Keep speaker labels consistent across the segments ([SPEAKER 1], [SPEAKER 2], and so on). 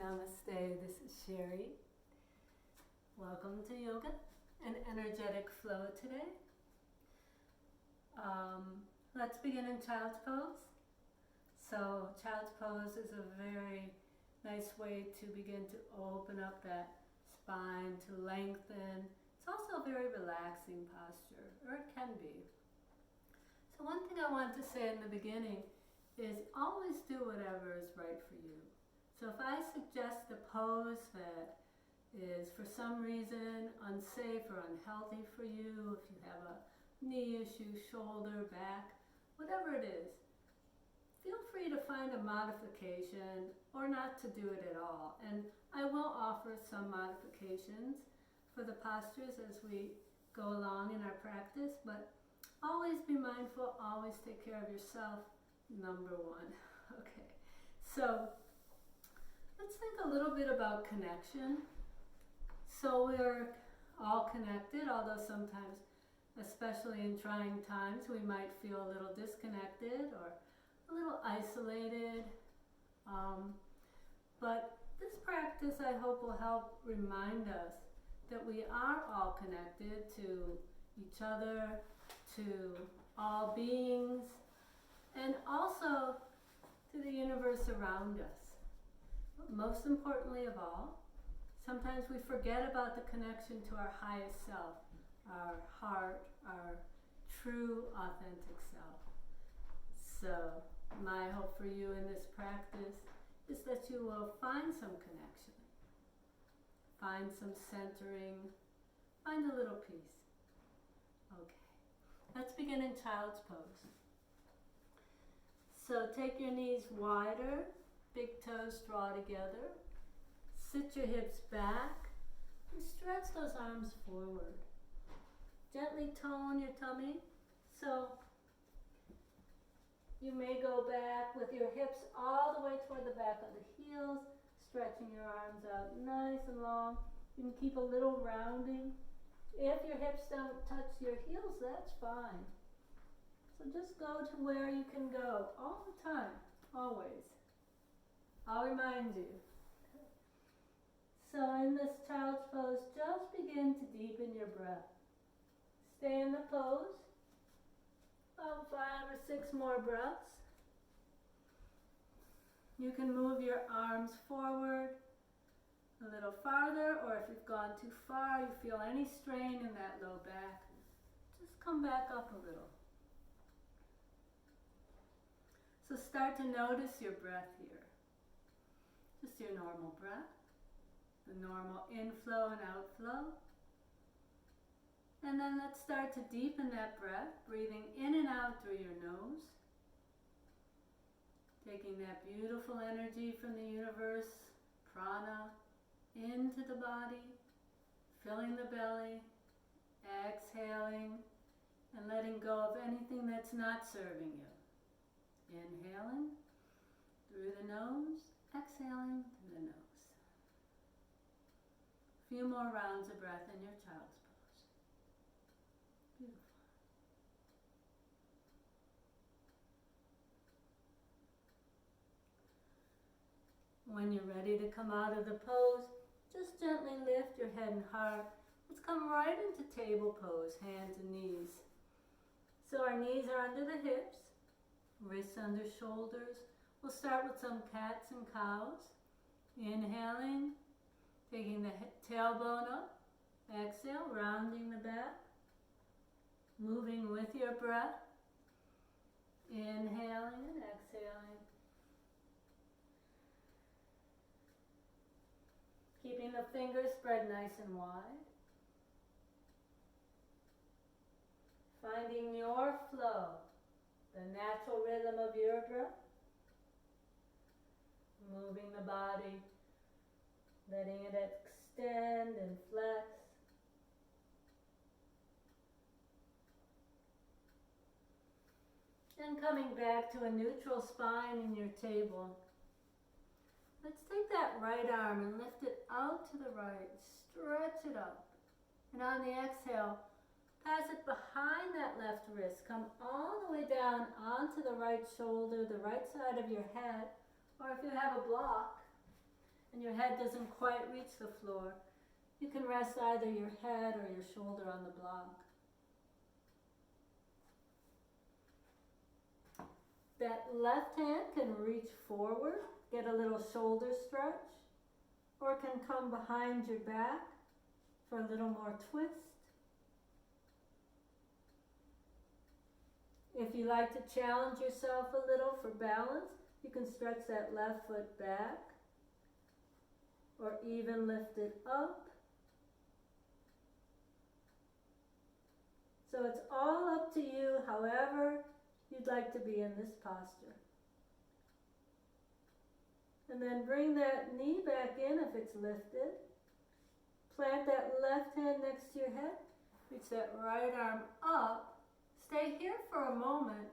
[SPEAKER 1] Namaste, this is Sheri. Welcome to Yoga and Energetic Flow today. Let's begin in Child's Pose. So Child's Pose is a very nice way to begin to open up that spine, to lengthen. It's also a very relaxing posture, or it can be. So one thing I want to say in the beginning is always do whatever is right for you. So if I suggest a pose that is for some reason unsafe or unhealthy for you, if you have a knee issue, shoulder, back, whatever it is, feel free to find a modification or not to do it at all. And I will offer some modifications for the postures as we go along in our practice, but always be mindful, always take care of yourself, number one. Okay, so let's think a little bit about connection. So we're all connected, although sometimes, especially in trying times, we might feel a little disconnected or a little isolated. But this practice, I hope, will help remind us that we are all connected to each other, to all beings, and also to the universe around us. Most importantly of all, sometimes we forget about the connection to our highest self, our heart, our true, authentic self. So, my hope for you in this practice is that you will find some connection, find some centering, find a little peace. Okay, let's begin in Child's Pose. So take your knees wider, big toes draw together, sit your hips back, and stretch those arms forward. Gently tone your tummy, so you may go back with your hips all the way toward the back of the heels, stretching your arms out nice and long. You can keep a little rounding. If your hips don't touch your heels, that's fine. So just go to where you can go all the time, always. I'll remind you. So in this Child's Pose, just begin to deepen your breath. Stay in the pose. About 5 or 6 more breaths. You can move your arms forward a little farther, or if you've gone too far, you feel any strain in that low back, just come back up a little. So start to notice your breath here. Just your normal breath, the normal inflow and outflow. And then let's start to deepen that breath, breathing in and out through your nose. Taking that beautiful energy from the universe, prana, into the body, filling the belly, exhaling, and letting go of anything that's not serving you. Inhaling through the nose, exhaling through the nose. A few more rounds of breath in your Child's Pose. Beautiful. When you're ready to come out of the pose, just gently lift your head and heart. Let's come right into table pose, hands and knees. So our knees are under the hips, wrists under shoulders. We'll start with some cats and cows. Inhaling, taking the tailbone up. Exhale, rounding the back. Moving with your breath. Inhaling and exhaling. Keeping the fingers spread nice and wide. Finding your flow, the natural rhythm of your breath. Moving the body, letting it extend and flex. And coming back to a neutral spine in your table. Let's take that right arm and lift it out to the right. Stretch it up. And on the exhale, pass it behind that left wrist. Come all the way down onto the right shoulder, the right side of your head. Or if you have a block, and your head doesn't quite reach the floor, you can rest either your head or your shoulder on the block. That left hand can reach forward, get a little shoulder stretch, or it can come behind your back for a little more twist. If you like to challenge yourself a little for balance, you can stretch that left foot back or even lift it up. So it's all up to you, however you'd like to be in this posture. And then bring that knee back in if it's lifted. Plant that left hand next to your head. Reach that right arm up. Stay here for a moment.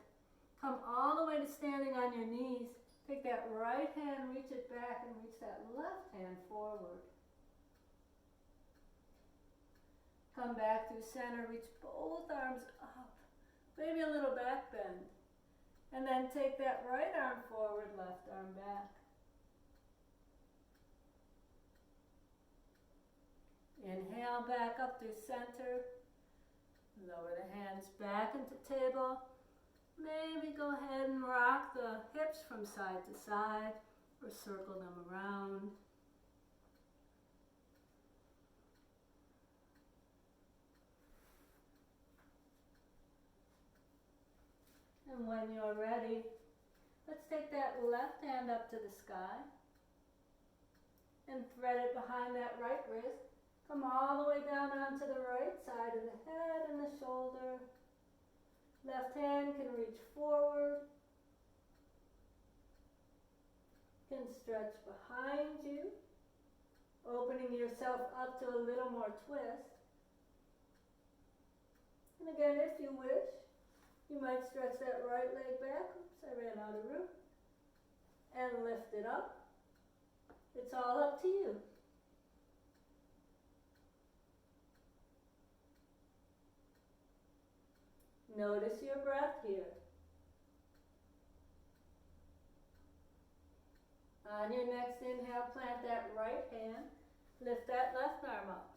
[SPEAKER 1] Come all the way to standing on your knees. Take that right hand, reach it back, and reach that left hand forward. Come back through center, reach both arms up. Maybe a little back bend. And then take that right arm forward, left arm back. Inhale back up through center. Lower the hands back into table. Maybe go ahead and rock the hips from side to side or circle them around. And when you're ready, let's take that left hand up to the sky and thread it behind that right wrist. Come all the way down onto the right side of the head and the shoulder. Left hand can reach forward. Can stretch behind you, opening yourself up to a little more twist. And again, if you wish, you might stretch that right leg back. Oops, I ran out of room. And lift it up. It's all up to you. Notice your breath here. On your next inhale, plant that right hand. Lift that left arm up.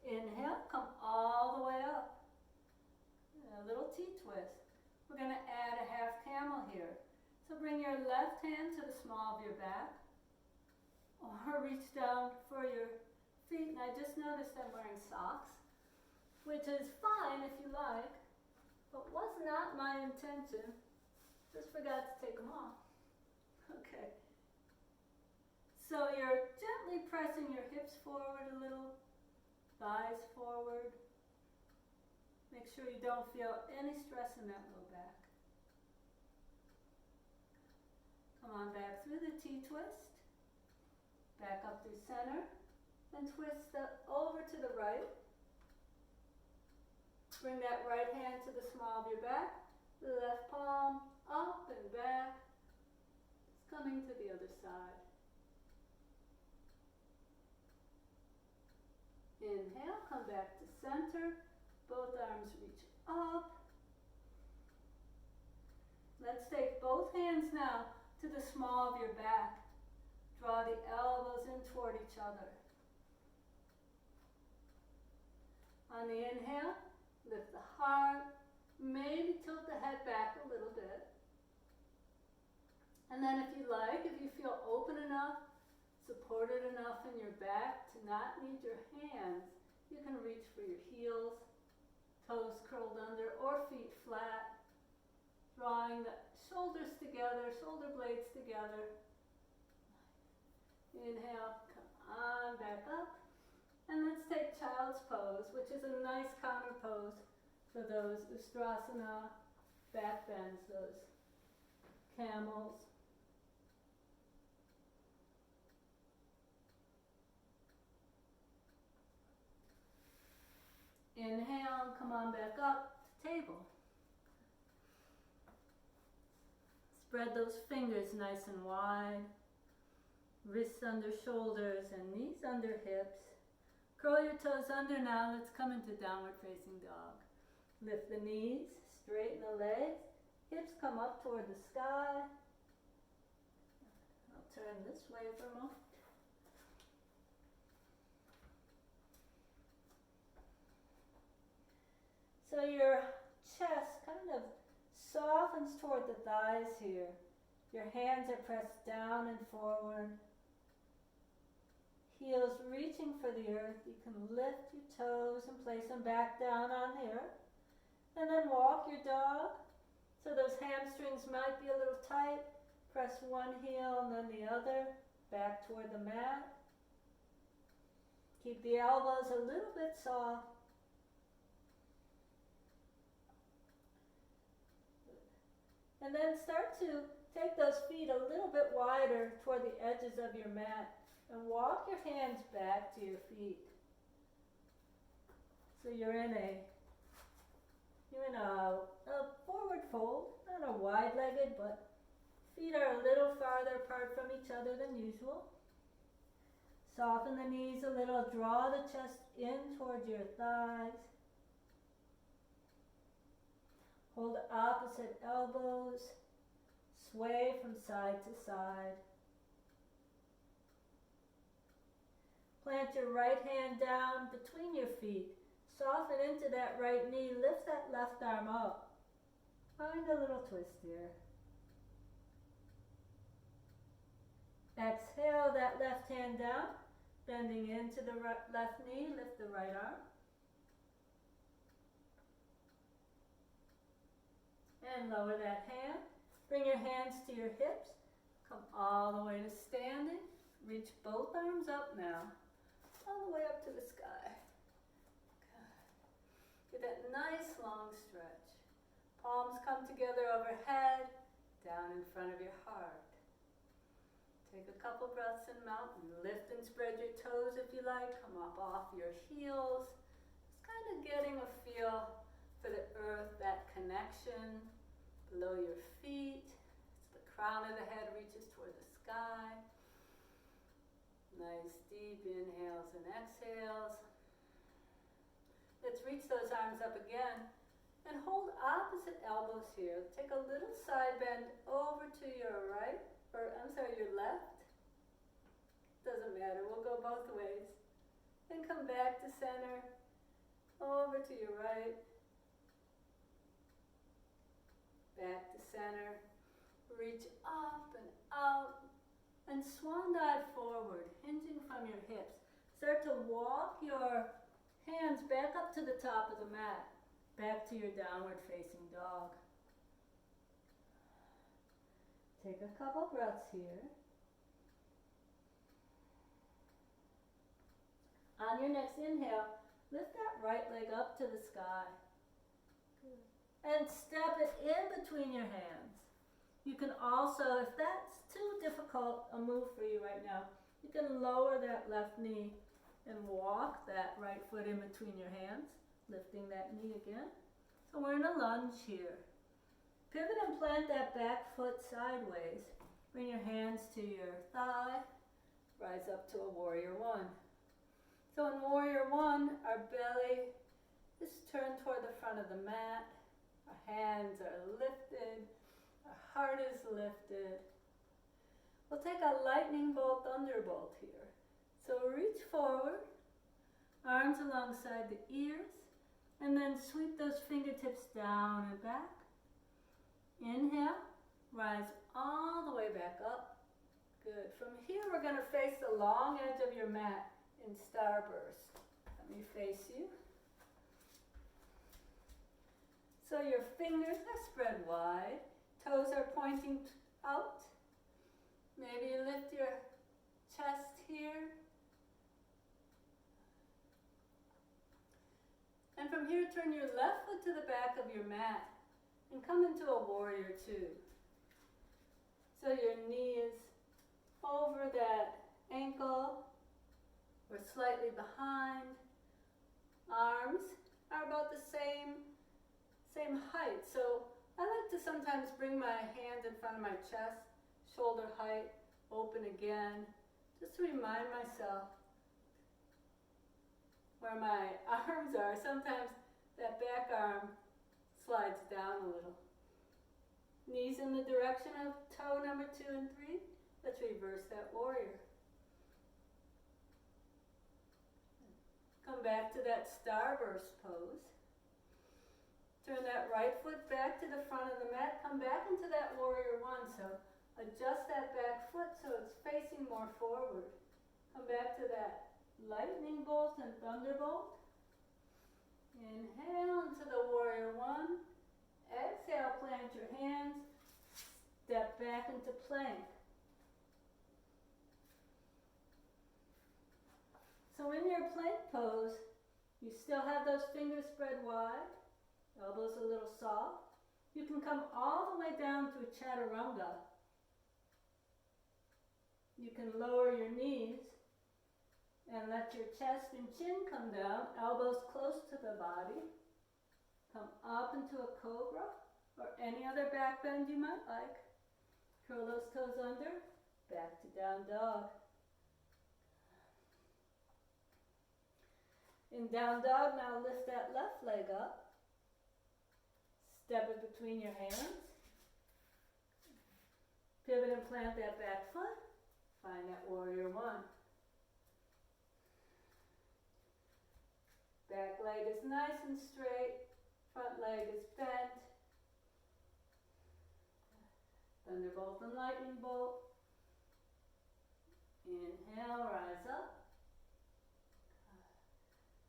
[SPEAKER 1] Inhale, come all the way up. A little T-twist. We're going to add a half camel here. So bring your left hand to the small of your back. Or reach down for your feet. And I just noticed I'm wearing socks, which is fine if you like, but was not my intention. Just forgot to take them off. Okay. So you're gently pressing your hips forward a little, thighs forward. Make sure you don't feel any stress in that low back. Come on back through the T-twist. Back up through center. Then twist over to the right. Bring that right hand to the small of your back. The left palm up and back. It's coming to the other side. Inhale, come back to center. Both arms reach up. Let's take both hands now to the small of your back. Draw the elbows in toward each other. On the inhale, lift the heart. Maybe tilt the head back a little bit. And then if you like, if you feel open enough, supported enough in your back to not need your hands, you can reach for your heels. Toes curled under or feet flat, drawing the shoulders together, shoulder blades together. Inhale, come on back up. And let's take child's pose, which is a nice counter pose for those Ustrasana back bends, those camels. Inhale, come on back up to table. Spread those fingers nice and wide. Wrists under shoulders and knees under hips. Curl your toes under now. Let's come into downward facing dog. Lift the knees, straighten the legs. Hips come up toward the sky. I'll turn this way for a moment. So your chest kind of softens toward the thighs here. Your hands are pressed down and forward. Heels reaching for the earth. You can lift your toes and place them back down on the earth. And then walk your dog. So those hamstrings might be a little tight. Press one heel and then the other back toward the mat. Keep the elbows a little bit soft. And then start to take those feet a little bit wider toward the edges of your mat and walk your hands back to your feet. So you're in a forward fold, not a wide-legged, but feet are a little farther apart from each other than usual. Soften the knees a little, draw the chest in towards your thighs. Hold opposite elbows, sway from side to side. Plant your right hand down between your feet. Soften into that right knee, lift that left arm up. Find a little twist here. Exhale that left hand down, bending into the left knee, lift the right arm. And lower that hand. Bring your hands to your hips. Come all the way to standing. Reach both arms up now. All the way up to the sky. Good. Get that nice long stretch. Palms come together overhead, down in front of your heart. Take a couple breaths in mountain. Lift and spread your toes if you like. Come up off your heels. Just kind of getting a feel for the earth, that connection below your feet. It's the crown of the head reaches toward the sky. Nice deep inhales and exhales. Let's reach those arms up again and hold opposite elbows here. Take a little side bend over to your right, your left. Doesn't matter, we'll go both ways. Then come back to center, over to your right, back to center. Reach up and out, and swan dive forward, hinging from your hips. Start to walk your hands back up to the top of the mat, back to your downward facing dog. Take a couple breaths here. On your next inhale, lift that right leg up to the sky. Good. And step it in between your hands. You can also, if that's too difficult a move for you right now, you can lower that left knee and walk that right foot in between your hands, lifting that knee again. So we're in a lunge here. Pivot and plant that back foot sideways. Bring your hands to your thigh. Rise up to a warrior one. So in warrior one, our belly is turned toward the front of the mat. Our hands are lifted. Our heart is lifted. We'll take a lightning bolt thunderbolt here. So reach forward, arms alongside the ears, and then sweep those fingertips down and back. Inhale, rise all the way back up. Good. From here, we're going to face the long edge of your mat in starburst. Let me face you. So your fingers are spread wide, toes are pointing out. Maybe you lift your chest here. And from here, turn your left foot to the back of your mat and come into a warrior two. So your knee is over that ankle or slightly behind. Arms are about the same height. So I like to sometimes bring my hand in front of my chest, shoulder height, open again, just to remind myself where my arms are. Sometimes that back arm slides down a little. Knees in the direction of toe number 2 and 3. Let's reverse reverse that warrior. Come back to that starburst pose. Turn that right foot back to the front of the mat. Come back into that warrior one. So adjust that back foot so it's facing more forward. Come back to that lightning bolt and thunderbolt. Inhale into the warrior one. Exhale, plant your hands. Step back into plank. So in your plank pose, you still have those fingers spread wide, elbows a little soft. You can come all the way down to chaturanga. You can lower your knees and let your chest and chin come down, elbows close to the body. Come up into a cobra or any other back bend you might like. Curl those toes under, back to down dog. In down dog, now lift that left leg up. Step it between your hands. Pivot and plant that back foot. Find that warrior one. Back leg is nice and straight. Front leg is bent. Thunderbolt and lightning bolt. Inhale, rise up.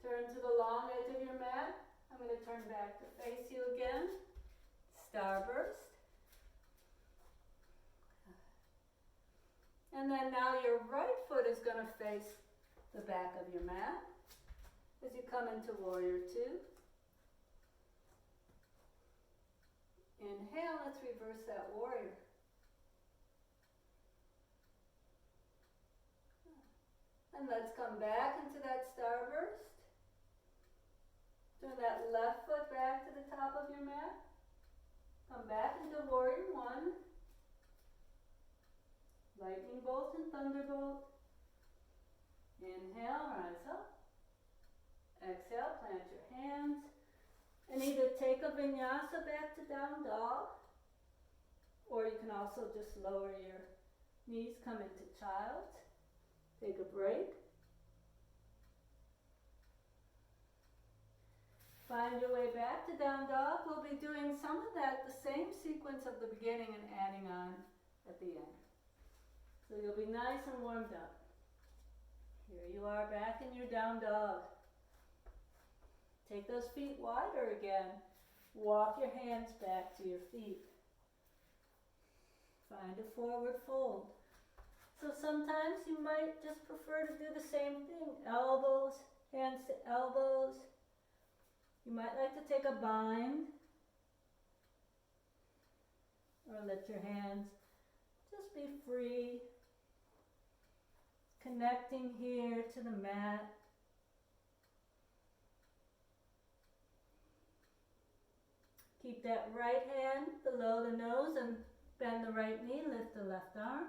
[SPEAKER 1] Turn to the long edge of your mat. I'm going to turn back to face you again. Starburst. And then now your right foot is going to face the back of your mat as you come into warrior two. Inhale, let's reverse that warrior. And let's come back into that starburst. Turn that left foot back to the top of your mat. Come back into warrior one. Lightning bolt and thunderbolt. Inhale, rise up. Exhale, plant your hands. And either take a vinyasa back to down dog, or you can also just lower your knees, come into child. Take a break. Find your way back to down dog. We'll be doing some of that, the same sequence of the beginning and adding on at the end. So you'll be nice and warmed up. Here you are back in your down dog. Take those feet wider again. Walk your hands back to your feet. Find a forward fold. So sometimes you might just prefer to do the same thing. Elbows, hands to elbows. You might like to take a bind. Or let your hands just be free. Connecting here to the mat. Keep that right hand below the nose and bend the right knee, lift the left arm.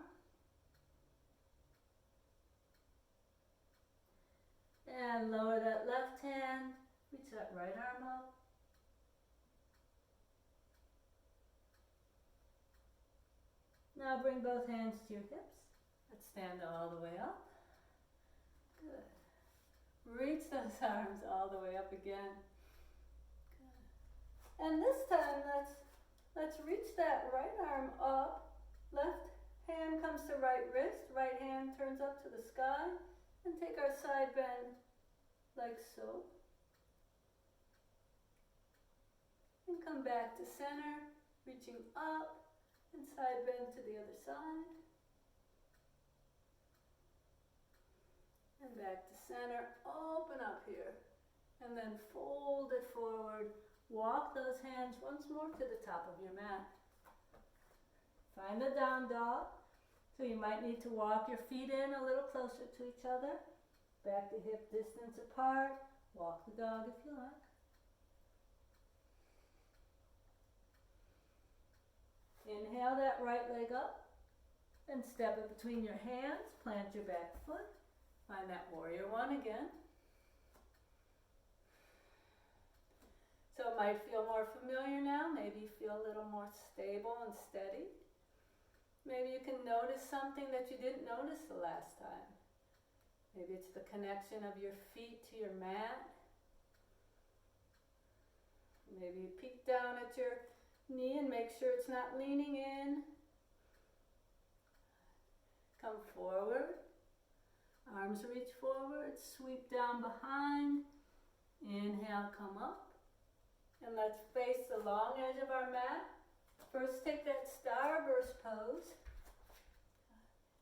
[SPEAKER 1] And lower that left hand, reach that right arm up. Now bring both hands to your hips. Let's stand all the way up. Good. Reach those arms all the way up again. And this time, let's reach that right arm up. Left hand comes to right wrist. Right hand turns up to the sky. And take our side bend like so. And come back to center, reaching up. And side bend to the other side. And back to center. Open up here. And then fold it forward. Walk those hands once more to the top of your mat. Find the down dog. So you might need to walk your feet in a little closer to each other. Back to hip distance apart. Walk the dog if you like. Inhale that right leg up. And step it between your hands. Plant your back foot. Find that warrior one again. So it might feel more familiar now, maybe feel a little more stable and steady. Maybe you can notice something that you didn't notice the last time. Maybe it's the connection of your feet to your mat. Maybe you peek down at your knee and make sure it's not leaning in. Come forward. Arms reach forward. Sweep down behind. Inhale, come up. And let's face the long edge of our mat. First take that starburst pose.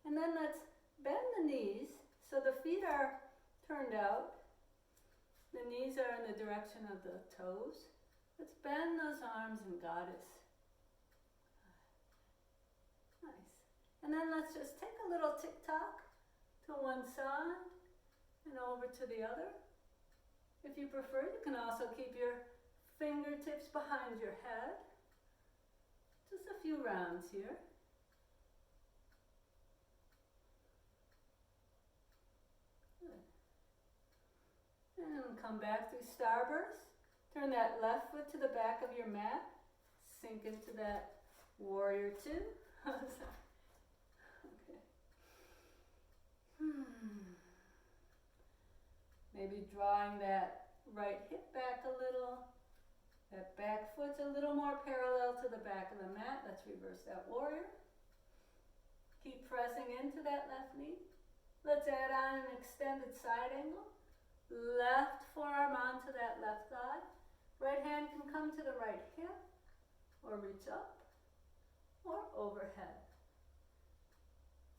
[SPEAKER 1] And then let's bend the knees so the feet are turned out. The knees are in the direction of the toes. Let's bend those arms in goddess. Nice. And then let's just take a little tick-tock to one side and over to the other. If you prefer, you can also keep your fingertips behind your head. Just a few rounds here. Good. And come back through starburst. Turn that left foot to the back of your mat. Sink into that warrior two. Okay. Maybe drawing that right hip back a little. That back foot's a little more parallel to the back of the mat. Let's reverse that warrior. Keep pressing into that left knee. Let's add on an extended side angle. Left forearm onto that left thigh. Right hand can come to the right hip or reach up or overhead.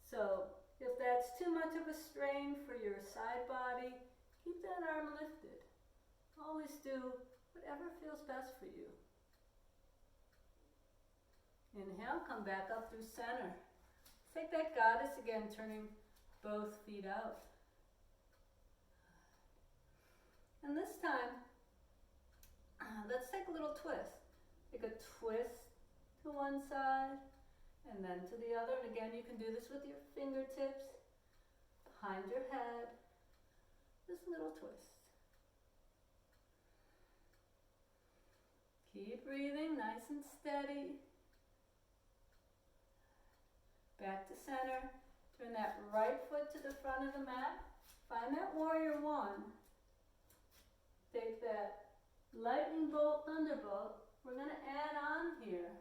[SPEAKER 1] So if that's too much of a strain for your side body, keep that arm lifted. Always do whatever feels best for you. Inhale, come back up through center. Take that goddess again, turning both feet out. And this time, let's take a little twist. Take a twist to one side and then to the other. And again, you can do this with your fingertips behind your head. Just a little twist. Keep breathing, nice and steady. Back to center. Turn that right foot to the front of the mat. Find that warrior one. Take that lightning bolt, thunderbolt. We're going to add on here.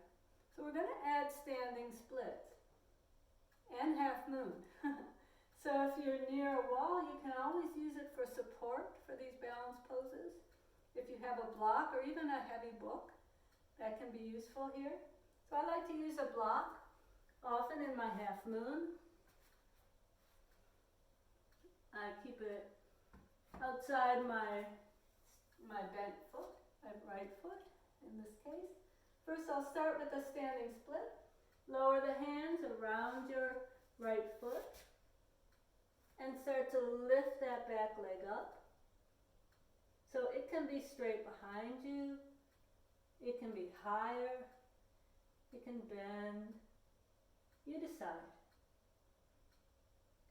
[SPEAKER 1] So we're going to add standing splits and half moon. So if you're near a wall, you can always use it for support for these balance poses. If you have a block or even a heavy book, that can be useful here. So I like to use a block, often in my half moon. I keep it outside my bent foot, my right foot in this case. First I'll start with a standing split. Lower the hands around your right foot and start to lift that back leg up. So it can be straight behind you, it can be higher, it can bend, you decide.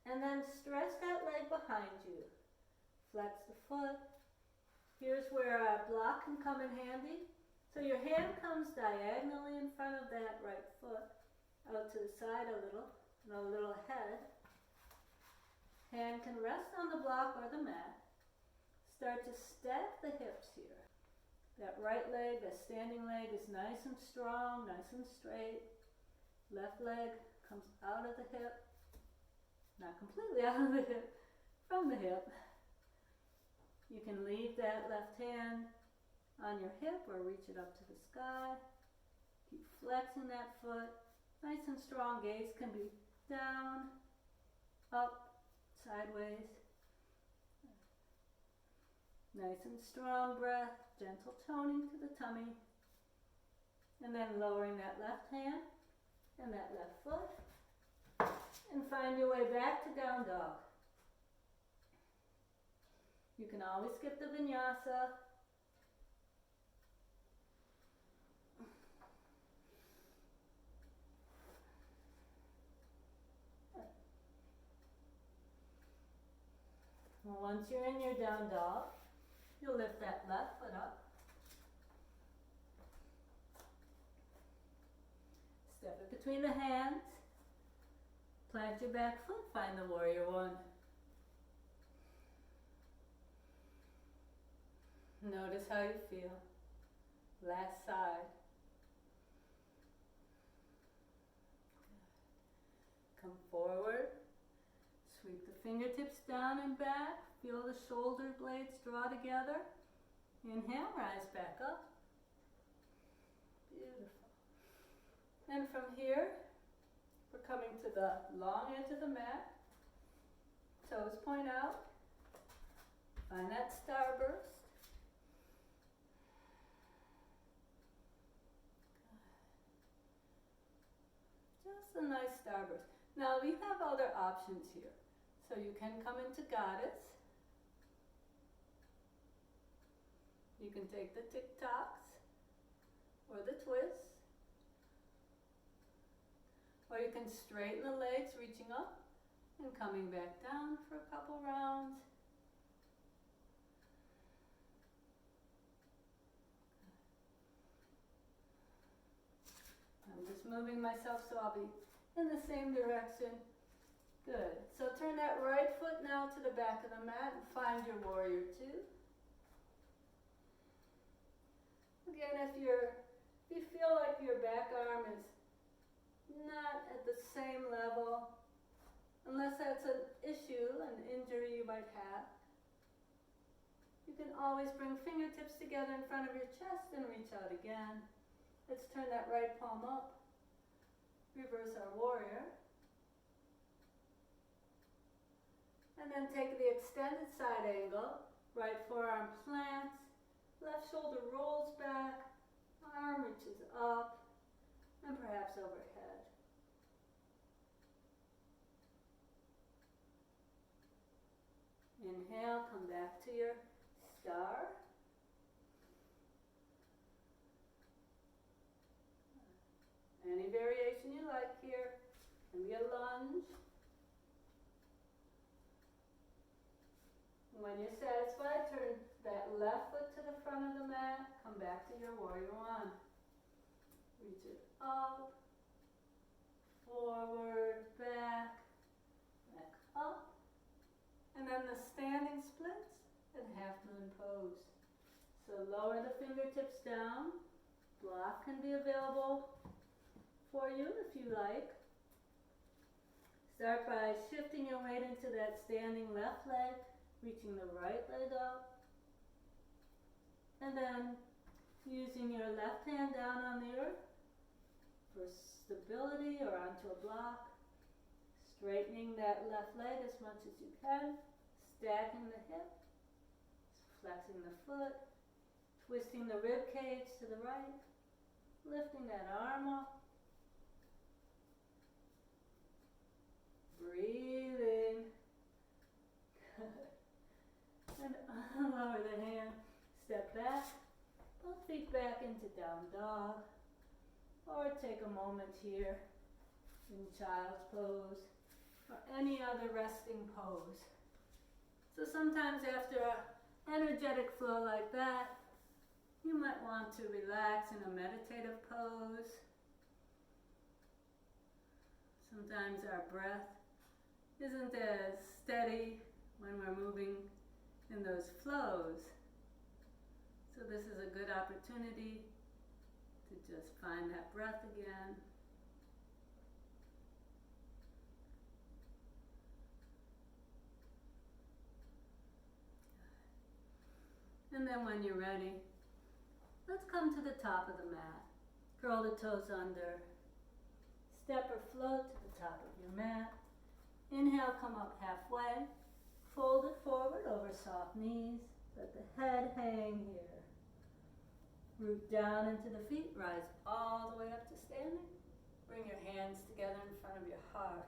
[SPEAKER 1] And then stretch that leg behind you. Flex the foot. Here's where a block can come in handy. So your hand comes diagonally in front of that right foot, out to the side a little, and a little ahead. Hand can rest on the block or the mat. Start to stack the hips here. That right leg, that standing leg is nice and strong, nice and straight. Left leg comes out of the hip. Not completely out of the hip, from the hip. You can leave that left hand on your hip or reach it up to the sky. Keep flexing that foot. Nice and strong. Gaze can be down, up, sideways. Nice and strong breath, gentle toning to the tummy. And then lowering that left hand and that left foot. And find your way back to down dog. You can always skip the vinyasa. Well, once you're in your down dog, you'll lift that left foot up. Step it between the hands. Plant your back foot, find the warrior one. Notice how you feel. Last side. Come forward. Sweep the fingertips down and back. Feel the shoulder blades draw together. Inhale, rise back up. Beautiful. And from here, we're coming to the long edge of the mat. Toes point out. Find that starburst. Just a nice starburst. Now we have other options here. So you can come into goddess. You can take the tick-tocks or the twists. Or you can straighten the legs, reaching up and coming back down for a couple rounds. I'm just moving myself so I'll be in the same direction. Good. So turn that right foot now to the back of the mat and find your warrior two. Again, if you feel like your back arm is not at the same level, unless that's an issue, an injury you might have, you can always bring fingertips together in front of your chest and reach out again. Let's turn that right palm up. Reverse our warrior. And then take the extended side angle. Right forearm plants. Left shoulder rolls back. Arm reaches up. And perhaps overhead. Inhale, come back to your star. Any variation you like here. Can be a lunge. When you're satisfied, turn that left foot to the front of the mat. Come back to your warrior one. Reach it up, forward, back up. And then the standing splits and half moon pose. So lower the fingertips down. Block can be available for you if you like. Start by shifting your weight into that standing left leg, reaching the right leg up, and then using your left hand down on the earth for stability or onto a block, straightening that left leg as much as you can, stacking the hip, flexing the foot, twisting the rib cage to the right, lifting that arm up, breathing. And lower the hand, step back, both feet back into down dog, or take a moment here in child's pose, or any other resting pose. So sometimes after an energetic flow like that, you might want to relax in a meditative pose. Sometimes our breath isn't as steady when we're moving in those flows. So this is a good opportunity to just find that breath again. And then when you're ready, let's come to the top of the mat. Curl the toes under. Step or float to the top of your mat. Inhale, come up halfway. Fold it forward over soft knees. Let the head hang here. Root down into the feet. Rise all the way up to standing. Bring your hands together in front of your heart.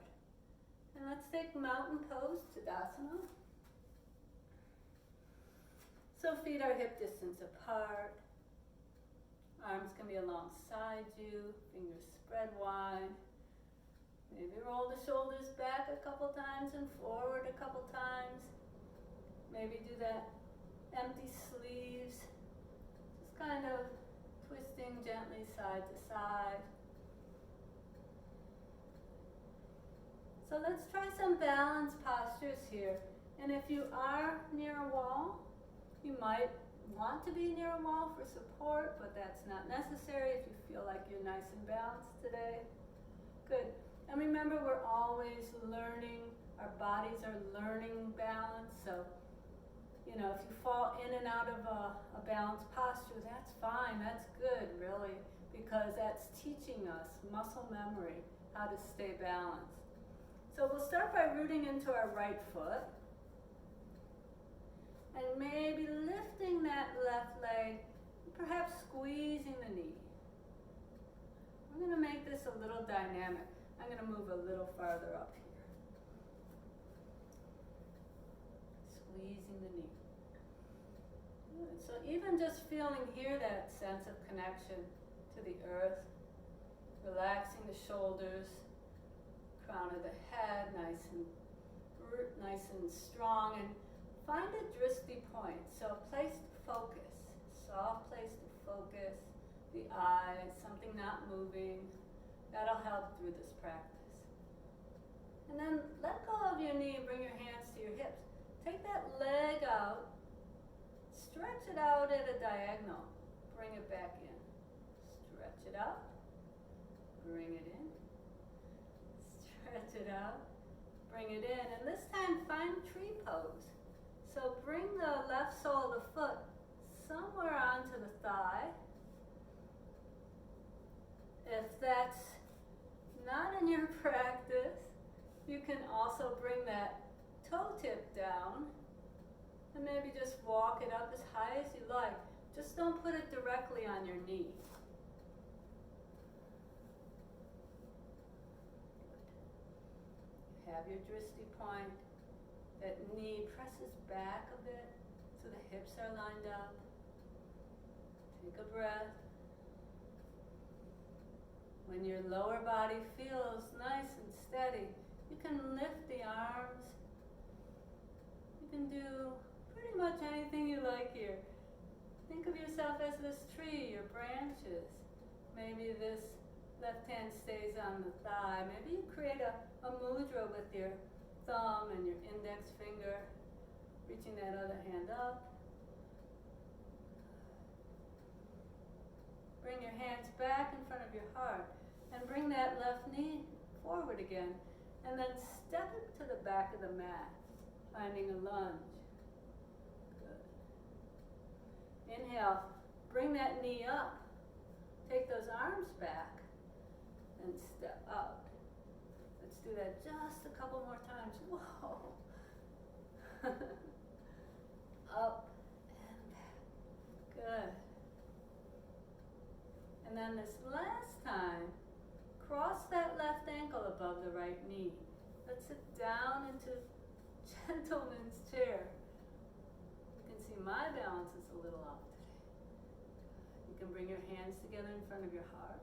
[SPEAKER 1] And let's take mountain pose, Tadasana. So feet are hip distance apart. Arms can be alongside you. Fingers spread wide. Maybe roll the shoulders back a couple times and forward a couple times. Maybe do that empty sleeves. Just kind of twisting gently side to side. So let's try some balance postures here. And if you are near a wall, you might want to be near a wall for support, but that's not necessary if you feel like you're nice and balanced today. Good. And remember, we're always learning. Our bodies are learning balance. So, you know, if you fall in and out of a balanced posture, that's fine. That's good, really, because that's teaching us muscle memory, how to stay balanced. So we'll start by rooting into our right foot. And maybe lifting that left leg, perhaps squeezing the knee. We're going to make this a little dynamic. I'm going to move a little farther up here. Squeezing the knee. Good. So even just feeling here that sense of connection to the earth, relaxing the shoulders, crown of the head, nice and strong, and find a drishti point, so a place to focus, soft place to focus, the eyes, something not moving. That'll help through this practice. And then let go of your knee and bring your hands to your hips. Take that leg out, stretch it out at a diagonal, bring it back in. Stretch it out, bring it in. Stretch it out, bring it in, and this time find tree pose. So bring the left sole of the foot somewhere onto the thigh. If that's not in your practice, you can also bring that toe tip down and maybe just walk it up as high as you like. Just don't put it directly on your knee. Have your drishti point. That knee presses back a bit so the hips are lined up. Take a breath. When your lower body feels nice and steady, you can lift the arms. You can do pretty much anything you like here. Think of yourself as this tree, your branches. Maybe this left hand stays on the thigh. Maybe you create a mudra with your thumb and your index finger, reaching that other hand up. Bring your hands back in front of your heart and bring that left knee forward again, and then step it to the back of the mat, finding a lunge. Good. Inhale, bring that knee up, take those arms back, and step out. Let's do that just a couple more times. Whoa. Up and back. Good. And then this last time, cross that left ankle above the right knee. Let's sit down into gentleman's chair. You can see my balance is a little off today. You can bring your hands together in front of your heart.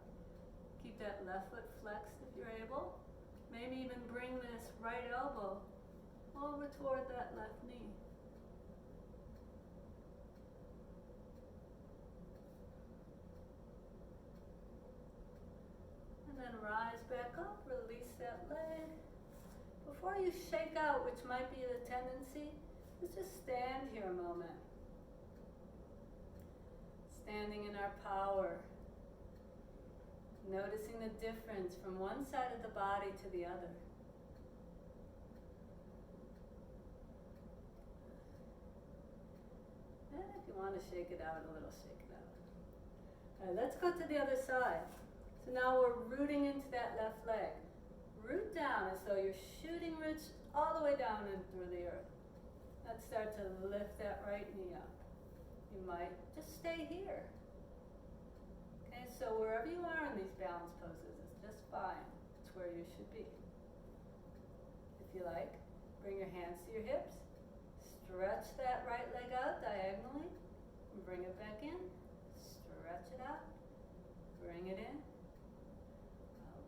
[SPEAKER 1] Keep that left foot flexed if you're able. Maybe even bring this right elbow over toward that left knee. And then rise back up, release that leg. Before you shake out, which might be the tendency, let's just stand here a moment. Standing in our power. Noticing the difference from one side of the body to the other. And if you want to shake it out a little, shake it out. All right, let's go to the other side. So now we're rooting into that left leg. Root down as though you're shooting roots all the way down and through the earth. Let's start to lift that right knee up. You might just stay here. Okay, so wherever you are in these balance poses is just fine. It's where you should be. If you like, bring your hands to your hips. Stretch that right leg out diagonally. And bring it back in. Stretch it out. Bring it in. Out.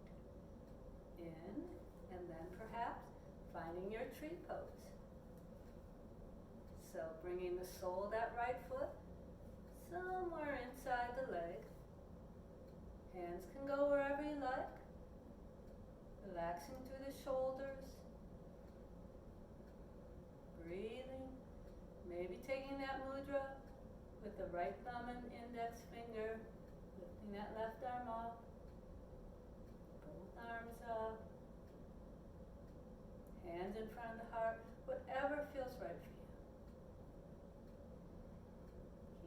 [SPEAKER 1] In. And then perhaps finding your tree pose. So bringing the sole of that right foot somewhere inside the leg. Hands can go wherever you like. Relaxing through the shoulders. Breathing. Maybe taking that mudra with the right thumb and index finger. Lifting that left arm up. Both arms up. Hands in front of the heart. Whatever feels right for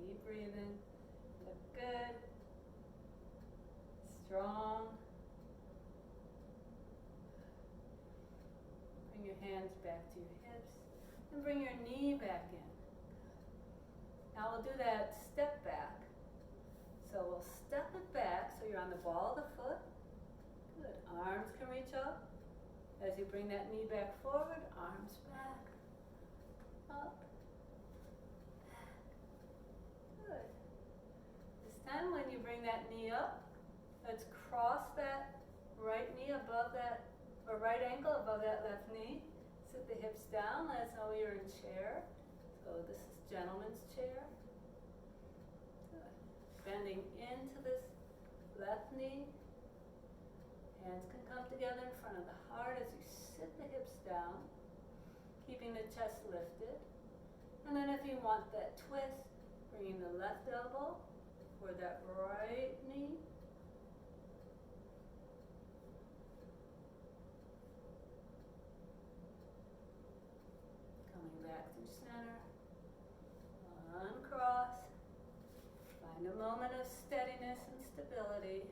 [SPEAKER 1] you. Keep breathing. Look good. Strong. Bring your hands back to your hips. And bring your knee back in. Now we'll do that step back. So we'll step it back so you're on the ball of the foot. Good. Arms can reach up. As you bring that knee back forward, arms back. Up. Back. Good. This time when you bring that knee up, let's cross that right knee above that, or right ankle above that left knee. Sit the hips down as though you're in chair. So this is gentleman's chair. Good. Bending into this left knee. Hands can come together in front of the heart as you sit the hips down, keeping the chest lifted. And then if you want that twist, bringing the left elbow for that right knee. Coming back through center. Uncross. Find a moment of steadiness and stability.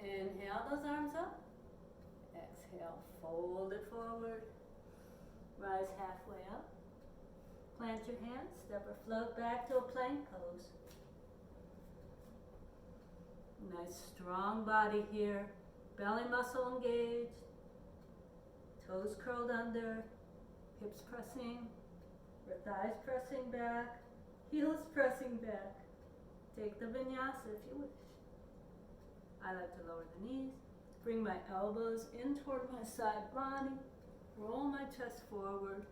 [SPEAKER 1] Inhale those arms up. Exhale, fold it forward. Rise halfway up. Plant your hands, step or float back to a plank pose. Nice strong body here. Belly muscle engaged. Toes curled under. Hips pressing. Your thighs pressing back. Heels pressing back. Take the vinyasa if you wish. I like to lower the knees, bring my elbows in toward my side body, roll my chest forward,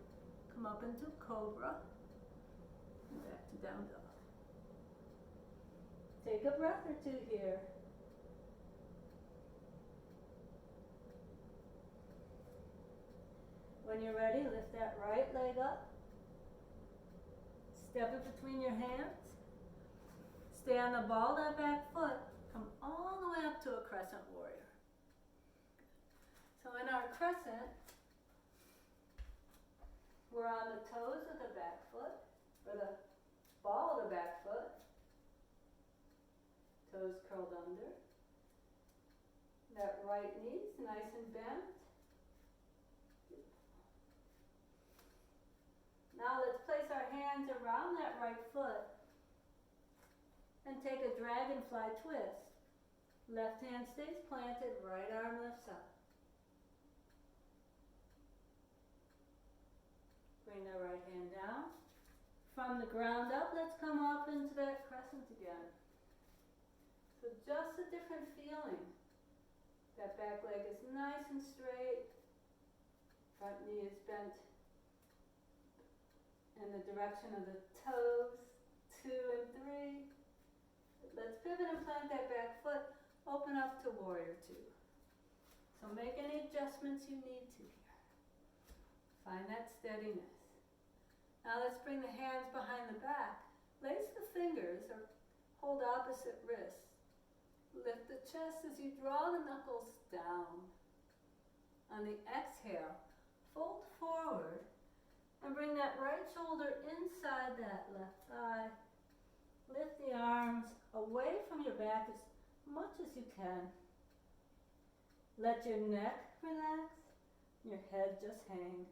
[SPEAKER 1] come up into cobra, and back to down dog. Take a breath or two here. When you're ready, lift that right leg up, step it between your hands, stay on the ball of that back foot. Come all the way up to a crescent warrior. So in our crescent, we're on the toes of the back foot, or the ball of the back foot. Toes curled under. That right knee's nice and bent. Now let's place our hands around that right foot and take a dragonfly twist. Left hand stays planted, right arm lifts up. Bring the right hand down. From the ground up, let's come up into that crescent again. So just a different feeling. That back leg is nice and straight. Front knee is bent in the direction of the toes. 2 and 3. Let's pivot and plant that back foot. Open up to warrior 2. So make any adjustments you need to here. Find that steadiness. Now let's bring the hands behind the back. Lace the fingers or hold opposite wrists. Lift the chest as you draw the knuckles down. On the exhale, fold forward and bring that right shoulder inside that left thigh. Lift the arms away from your back as much as you can. Let your neck relax, your head just hang.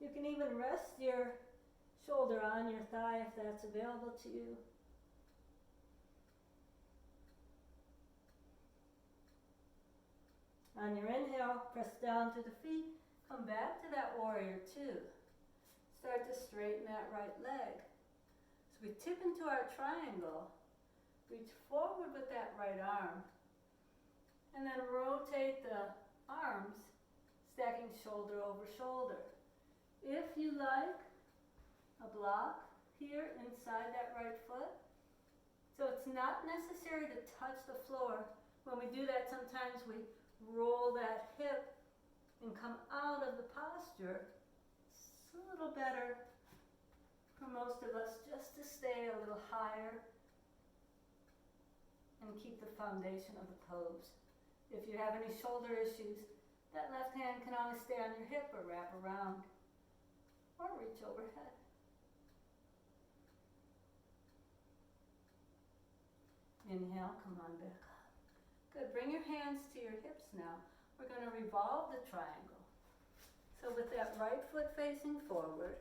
[SPEAKER 1] You can even rest your shoulder on your thigh if that's available to you. On your inhale, press down to the feet, come back to that warrior 2. Start to straighten that right leg. So we tip into our triangle. Reach forward with that right arm. And then rotate the arms, stacking shoulder over shoulder. If you like a block here inside that right foot, So it's not necessary to touch the floor. When we do that, sometimes we roll that hip and come out of the posture. It's a little better for most of us just to stay a little higher and keep the foundation of the pose. If you have any shoulder issues, that left hand can always stay on your hip or wrap around or reach overhead. Inhale, come on back up. Good, bring your hands to your hips now. We're going to revolve the triangle. So with that right foot facing forward,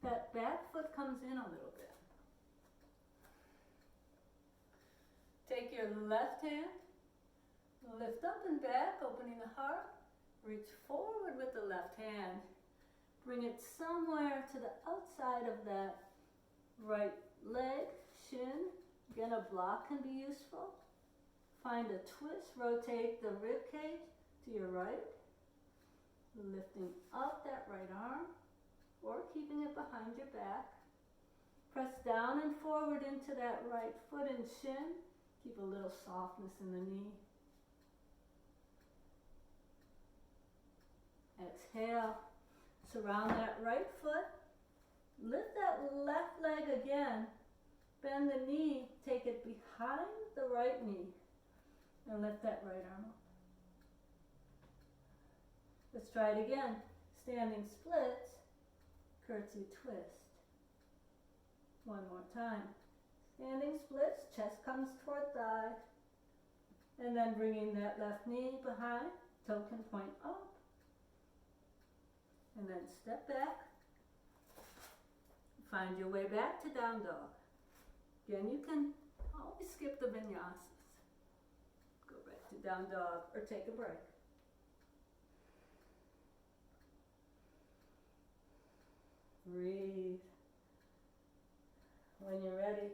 [SPEAKER 1] that back foot comes in a little bit. Take your left hand, lift up and back, opening the heart. Reach forward with the left hand. Bring it somewhere to the outside of that right leg, shin. Again, a block can be useful. Find a twist, rotate the rib cage to your right. Lifting up that right arm or keeping it behind your back. Press down and forward into that right foot and shin. Keep a little softness in the knee. Exhale. Surround that right foot. Lift that left leg again. Bend the knee. Take it behind the right knee. And lift that right arm up. Let's try it again. Standing splits, curtsy twist. One more time. Standing splits, chest comes toward thigh. And then bringing that left knee behind, toe can point up. And then step back. Find your way back to down dog. Again, you can always skip the vinyasas. Go back to down dog or take a break. Breathe. When you're ready,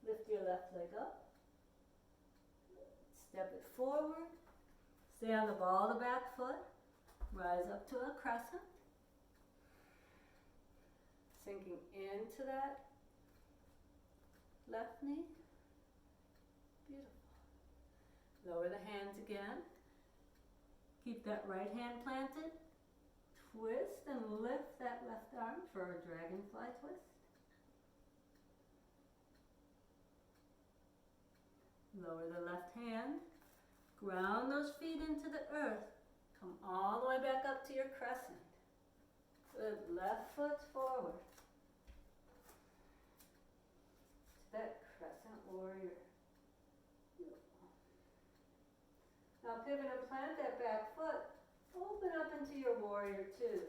[SPEAKER 1] lift your left leg up. Step it forward. Stay on the ball of the back foot. Rise up to a crescent. Sinking into that left knee. Beautiful. Lower the hands again. Keep that right hand planted. Twist and lift that left arm for a dragonfly twist. Lower the left hand. Ground those feet into the earth. Come all the way back up to your crescent. Good. Left foot forward. That crescent warrior. Beautiful. Now pivot and plant that back foot. Open up into your warrior two.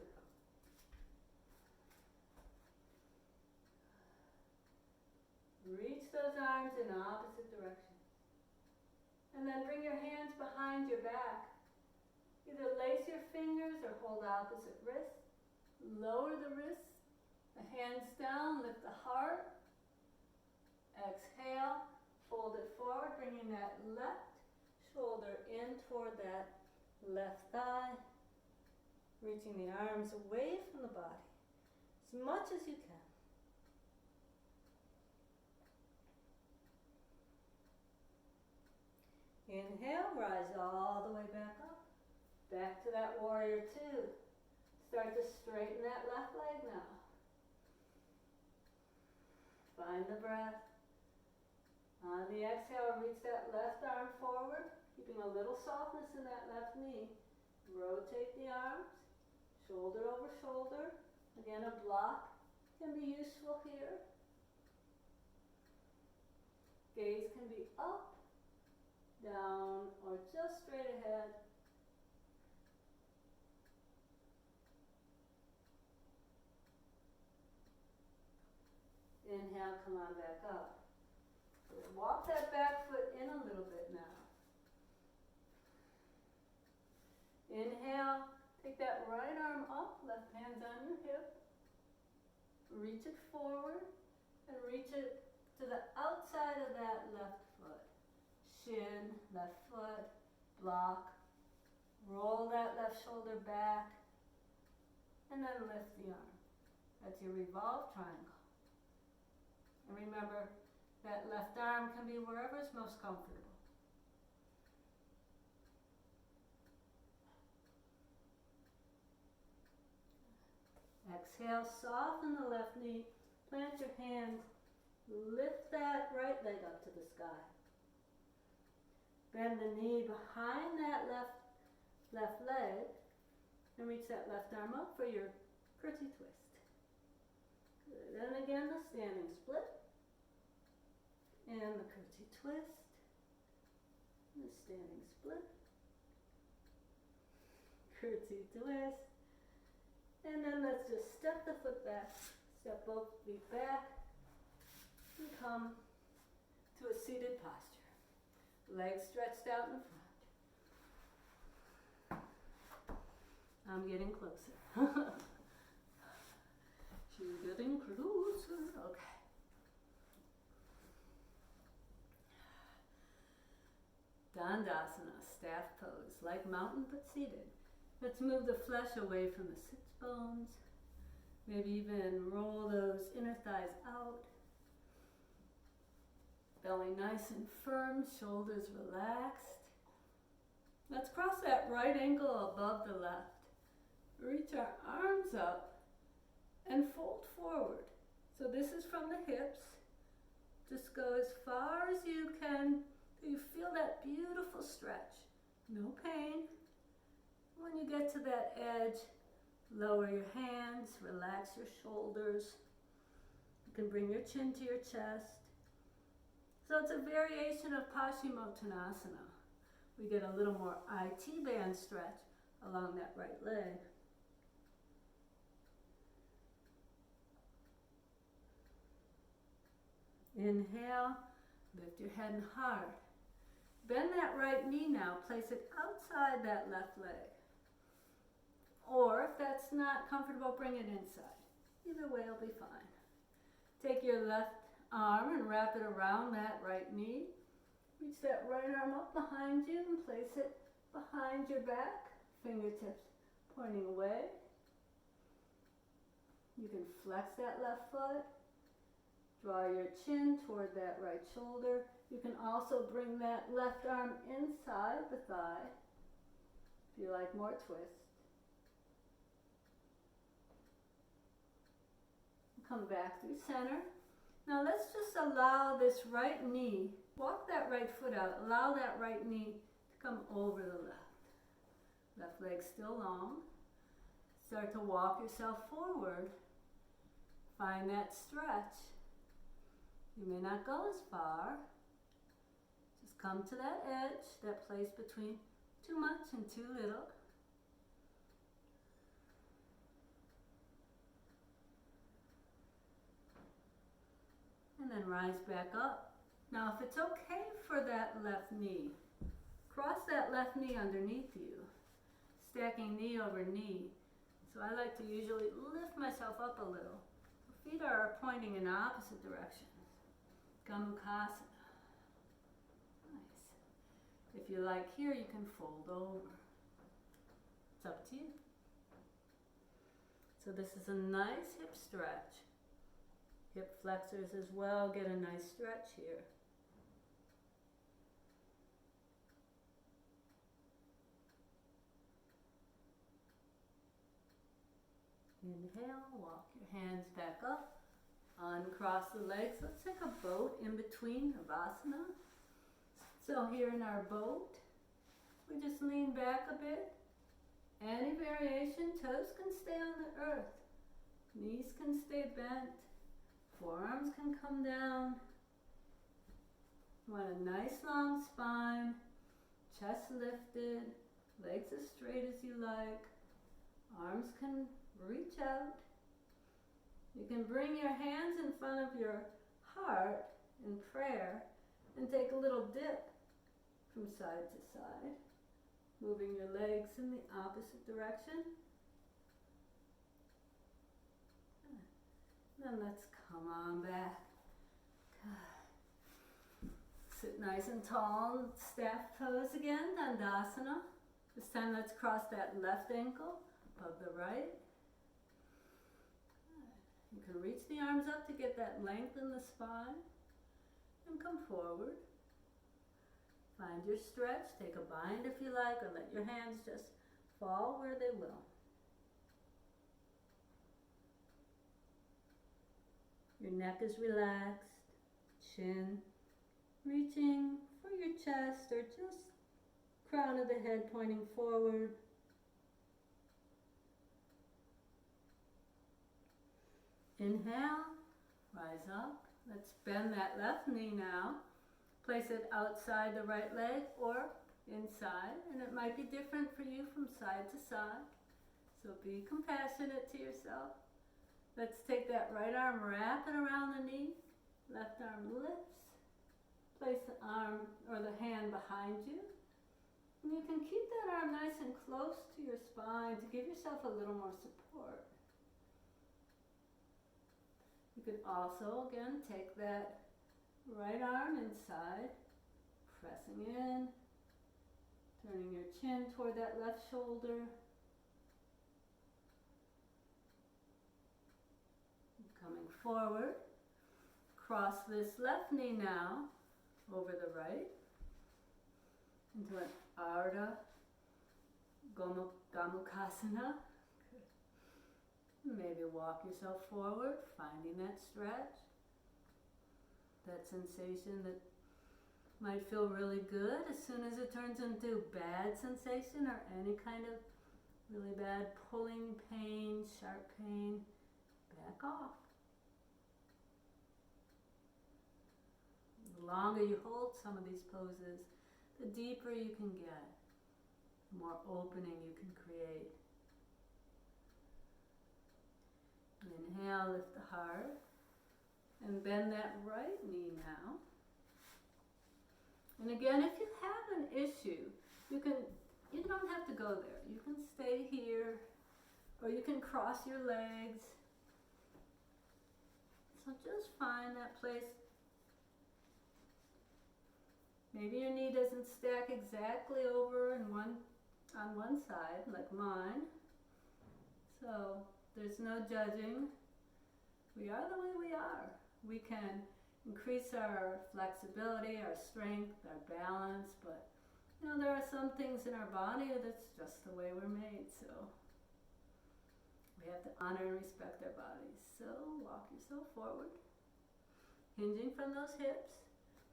[SPEAKER 1] Reach those arms in opposite directions. And then bring your hands behind your back. Either lace your fingers or hold opposite wrists. Lower the wrists. The hands down, lift the heart. Exhale, fold it forward, bringing that left shoulder in toward that left thigh, reaching the arms away from the body as much as you can. Inhale, rise all the way back up. Back to that warrior two. Start to straighten that left leg now. Find the breath. On the exhale, reach that left arm forward, keeping a little softness in that left knee. Rotate the arms, shoulder over shoulder. Again, a block can be useful here. Gaze can be up, down, or just straight ahead. Inhale, come on back up. Walk that back foot in a little bit now. Inhale, take that right arm up, left hand's on your hip. Reach it forward and reach it to the outside of that left foot. Shin, left foot, block. Roll that left shoulder back and then lift the arm. That's your revolved triangle. And remember, That left arm can be wherever is most comfortable. Exhale, soften the left knee, plant your hands, lift that right leg up to the sky. Bend the knee behind that left leg and reach that left arm up for your curtsy twist. Good. And again, the standing split and the curtsy twist, and the standing split, curtsy twist. And then let's just step the foot back, step both feet back, and come to a seated posture. Legs stretched out in front. I'm getting closer. She's getting closer. Okay. Dandasana, staff pose, like mountain but seated. Let's move the flesh away from the sits bones. Maybe even roll those inner thighs out. Belly nice and firm, shoulders relaxed. Let's cross that right ankle above the left. Reach our arms up and fold forward. So this is from the hips. Just go as far as you can till you feel that beautiful stretch. No pain. When you get to that edge, lower your hands, relax your shoulders. You can bring your chin to your chest. So it's a variation of Paschimottanasana. We get a little more IT band stretch along that right leg. Inhale, lift your head and heart. Bend that right knee now, place it outside that left leg. Or if that's not comfortable, bring it inside. Either way will be fine. Take your left arm and wrap it around that right knee. Reach that right arm up behind you and place it behind your back, fingertips pointing away. You can flex that left foot. Draw your chin toward that right shoulder. You can also bring that left arm inside the thigh if you like more twist. Come back through center. Now let's just allow this right knee, walk that right foot out, allow that right knee to come over the left. Left leg still long. Start to walk yourself forward. Find that stretch. You may not go as far. Just come to that edge, that place between too much and too little. And then rise back up. Now if it's okay for that left knee, cross that left knee underneath you, stacking knee over knee. So I like to usually lift myself up a little. So feet are pointing in opposite directions. Gomukhasana. Nice. If you like here, you can fold over. It's up to you. So this is a nice hip stretch. Hip flexors as well, get a nice stretch here. Inhale, walk your hands back up, uncross the legs. Let's take a boat in between Avasana. So here in our boat, we just lean back a bit. Any variation, toes can stay on the earth, knees can stay bent. Forearms can come down. You want a nice long spine, chest lifted, legs as straight as you like. Arms can reach out. You can bring your hands in front of your heart in prayer and take a little dip from side to side, moving your legs in the opposite direction. Then let's come on back. Sit nice and tall, staff pose again, Dandasana. This time let's cross that left ankle above the right. You can reach the arms up to get that length in the spine. and come forward. Find your stretch, take a bind if you like, or let your hands just fall where they will. Your neck is relaxed, chin reaching for your chest or just crown of the head pointing forward. Inhale, rise up. Let's bend that left knee now. Place it outside the right leg or inside, and it might be different for you from side to side. So be compassionate to yourself. Let's take that right arm, wrap it around the knee. Left arm lifts. Place the arm or the hand behind you. And you can keep that arm nice and close to your spine to give yourself a little more support. You could also, again, take that right arm inside, pressing in, turning your chin toward that left shoulder. Coming forward, cross this left knee now over the right into an Ardha Gomukhasana. Maybe walk yourself forward, finding that stretch. That sensation that might feel really good as soon as it turns into bad sensation or any kind of really bad pulling pain, sharp pain, back off. The longer you hold some of these poses, the deeper you can get, the more opening you can create. Inhale, lift the heart, and bend that right knee now. And again, if you have an issue, you don't have to go there. You can stay here, or you can cross your legs. So just find that place. Maybe your knee doesn't stack exactly over on one side, like mine. So there's no judging. We are the way we are. We can increase our flexibility, our strength, our balance, but there are some things in our body that's just the way we're made, so we have to honor and respect our bodies. So walk yourself forward, hinging from those hips.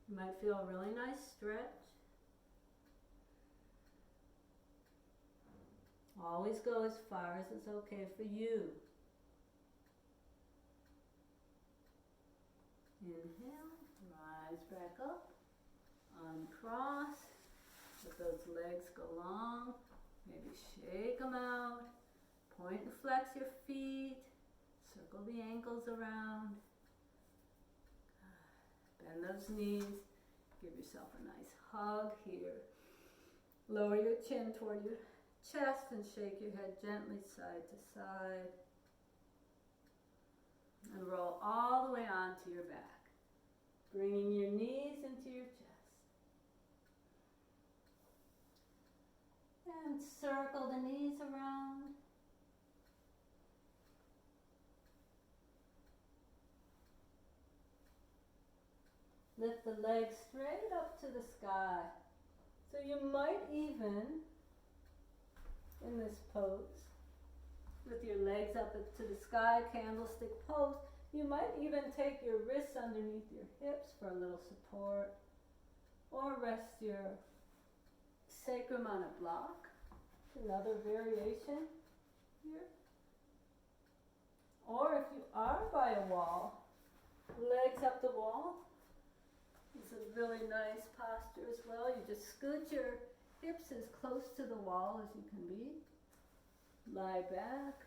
[SPEAKER 1] You might feel a really nice stretch. Always go as far as is okay for you. Inhale, rise back up, uncross, let those legs go long, maybe shake them out, point and flex your feet, circle the ankles around, bend those knees, give yourself a nice hug here, lower your chin toward your chest and shake your head gently side to side. And roll all the way onto your back, bringing your knees into your chest. And circle the knees around. Lift the legs straight up to the sky. So you might even, in this pose, with your legs up to the sky, candlestick pose, you might even take your wrists underneath your hips for a little support, or rest your sacrum on a block. Another variation here. Or if you are by a wall, legs up the wall. It's a really nice posture as well. You just scoot your hips as close to the wall as you can be. Lie back,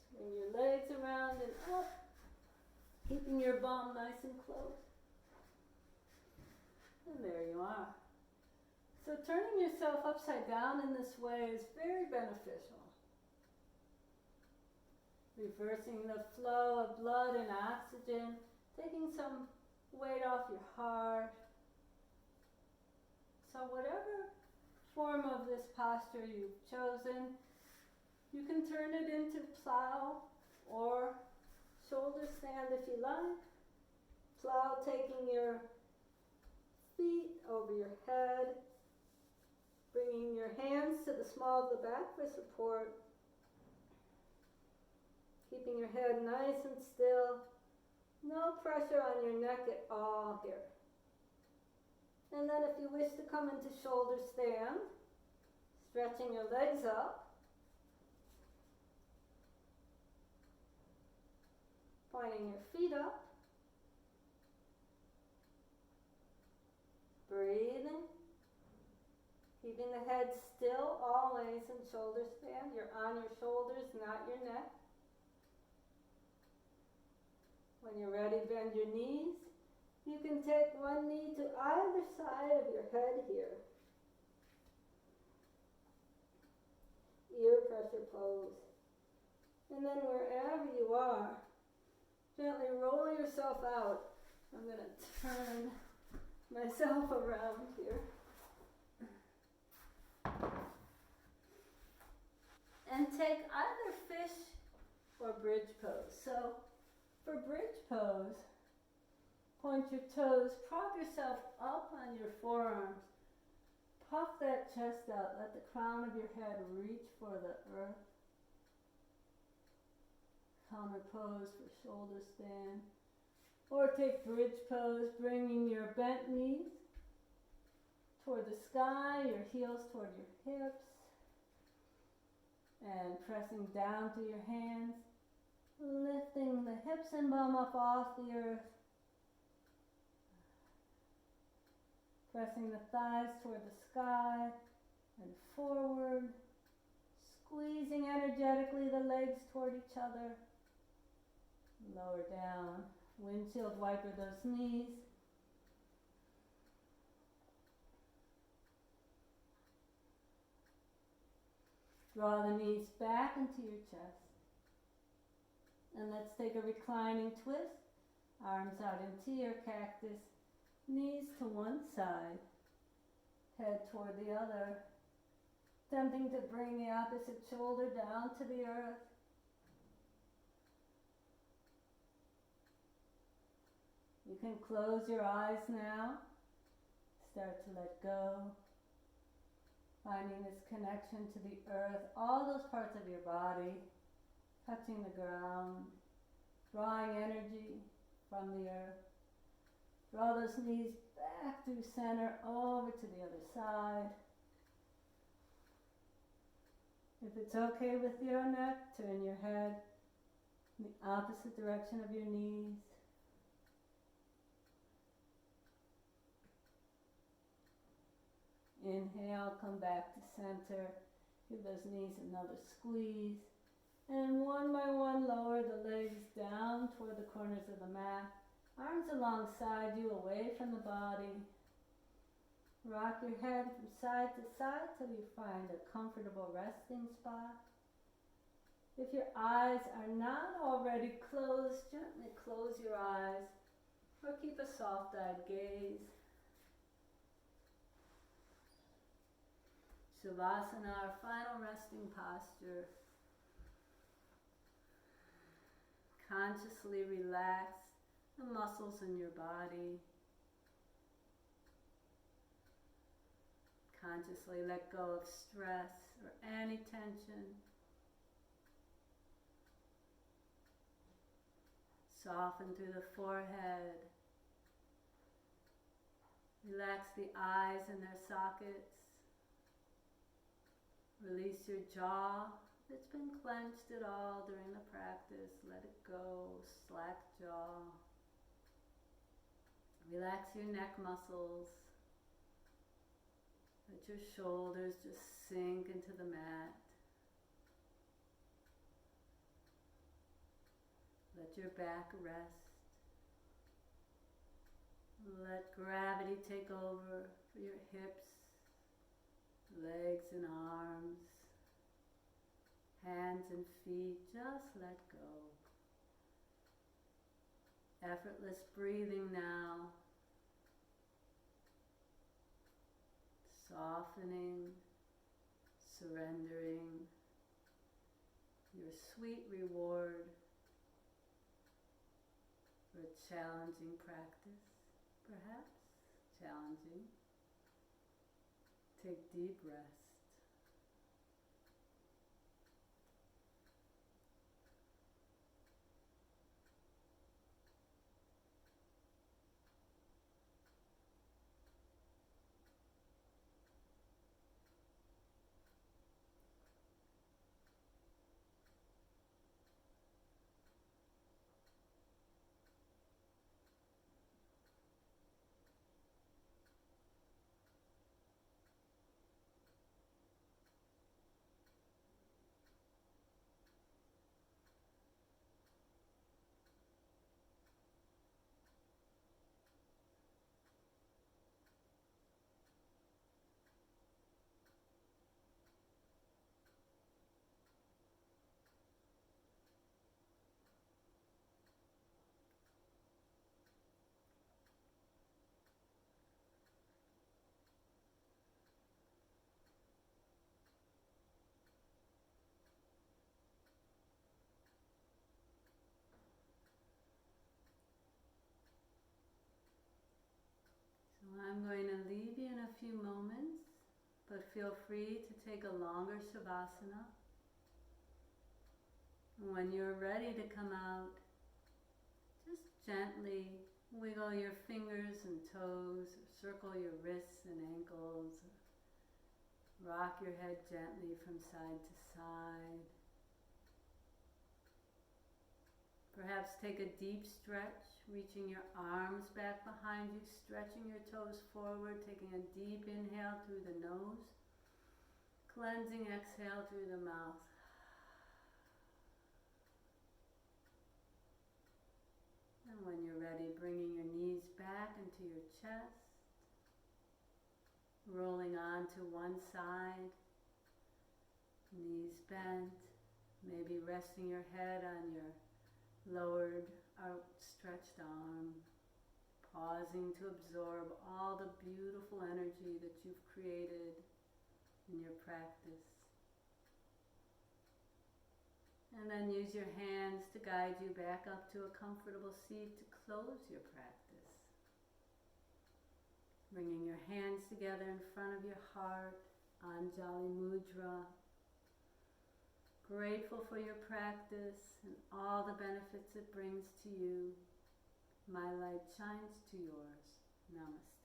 [SPEAKER 1] swing your legs around and up, keeping your bum nice and close. And there you are. So turning yourself upside down in this way is very beneficial. Reversing the flow of blood and oxygen, taking some weight off your heart. So whatever form of this posture you've chosen, you can turn it into plow or shoulder stand if you like. Plow, taking your feet over your head, bringing your hands to the small of the back for support, keeping your head nice and still, no pressure on your neck at all here. And then if you wish to come into shoulder stand, stretching your legs up, pointing your feet up, breathing, keeping the head still always in shoulder stand. You're on your shoulders, not your neck. When you're ready, bend your knees. You can take one knee to either side of your head here. Ear pressure pose. And then wherever you are, gently roll yourself out. I'm going to turn myself around here. And take either fish or bridge pose. So for bridge pose, point your toes, prop yourself up on your forearms. Puff that chest out, let the crown of your head reach for the earth. Counter pose for shoulder stand. Or take bridge pose, bringing your bent knees toward the sky, your heels toward your hips, and pressing down through your hands, lifting the hips and bum up off the earth, pressing the thighs toward the sky and forward, squeezing energetically the legs toward each other, lower down, windshield wiper those knees. Draw the knees back into your chest. And let's take a reclining twist. Arms out into your cactus. Knees to one side. Head toward the other. Attempting to bring the opposite shoulder down to the earth. You can close your eyes now. Start to let go. Finding this connection to the earth, all those parts of your body, touching the ground, drawing energy from the earth. Draw those knees back through center, over to the other side. If it's okay with your neck, turn your head in the opposite direction of your knees. Inhale, come back to center. Give those knees another squeeze. And one by one, lower the legs down toward the corners of the mat. Arms alongside you, away from the body. Rock your head from side to side till you find a comfortable resting spot. If your eyes are not already closed, gently close your eyes or keep a soft-eyed gaze. Shavasana, our final resting posture. Consciously relax the muscles in your body. Consciously let go of stress or any tension. Soften through the forehead. Relax the eyes in their sockets. Release your jaw. If it's been clenched at all during the practice, let it go. Slack jaw. Relax your neck muscles. Let your shoulders just sink into the mat. Let your back rest. Let gravity take over for your hips, legs and arms, hands and feet. Just let go. Effortless breathing now. Softening, surrendering, your sweet reward for a challenging practice, perhaps. challenging. Take deep rest. So I'm going to leave you in a few moments, but feel free to take a longer Shavasana. And when you're ready to come out, just gently wiggle your fingers and toes, circle your wrists and ankles, rock your head gently from side to side. Perhaps take a deep stretch, reaching your arms back behind you, stretching your toes forward, taking a deep inhale through the nose, cleansing exhale through the mouth. And when you're ready, bringing your knees back into your chest, rolling onto one side, knees bent, maybe resting your head on your lowered, outstretched arm, pausing to absorb all the beautiful energy that you've created in your practice. And then use your hands to guide you back up to a comfortable seat to close your practice. Bringing your hands together in front of your heart, Anjali Mudra. Grateful for your practice and all the benefits it brings to you. My light shines to yours. Namaste.